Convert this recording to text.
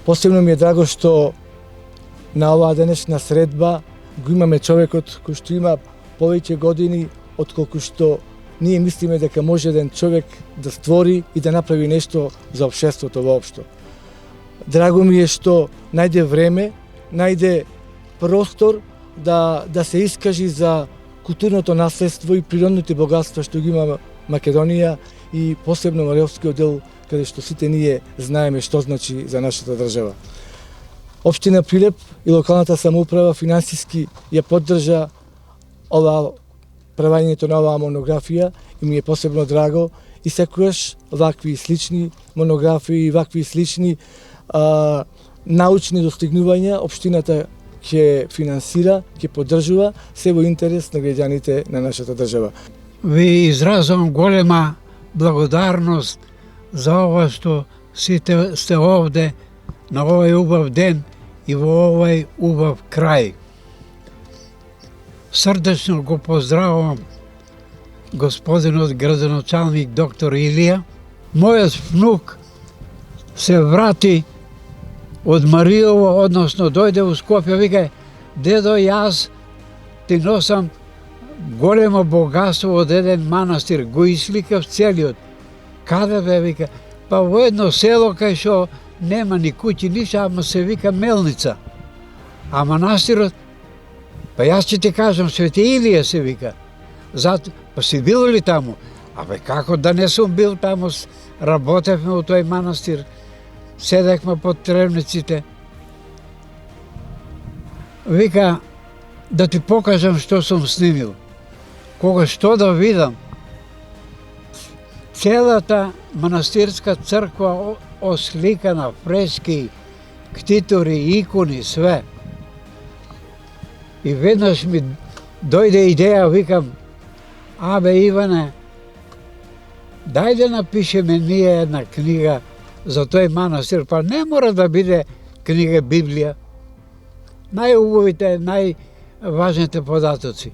Посебно ми е драго што на оваа денешна средба го имаме човекот кој што има повеќе години отколку што ние мислиме дека може еден човек да створи и да направи нешто за општеството воопшто. Драго ми е што најде време, најде простор да се искажи за културното наследство и природните богатства што ги има Македонија и посебно Мариовскиот дел, каде што сите ние знаеме што значи за нашата држава. Општина Прилеп и локалната самоуправа финансиски ја поддржа правењето на оваа монографија и ми е посебно драго и секогаш вакви слични монографии и вакви слични научни достигнувања општината ќе финансира, ќе поддржува се во интерес на граѓаните на нашата држава. Ви изразувам голема благодарност за ова што сите сте овде на овој убав ден и во овој убав крај. Срдечно го поздравувам господинот градоначалник доктор Илија. Мојот внук се врати од Мариово, односно дојде у Скопје, вика: дедо, јас ти носам големо богатство од еден манастир. Го исликав целиот. Каде бе, вика? Па во едно село кај што нема ни куќи, ништо, ама се вика Мелница. А манастирот, па јас ќе ти кажам, Свети Илија се вика. Зато, па си бил ли таму? Абе, како да не сум бил таму, работевме у тој манастир, седехме под тревниците. Вика, да ти покажам што сум снимил. Кога што да видам, целата манастирска црква осликана, фрески, ктитори, икони, све. И веднаш ми дојде идеја, викам: абе, Иване, дај да напишеме ние една книга за тој манастир, па не мора да биде книга Библија. Најубавите, најважните податоци.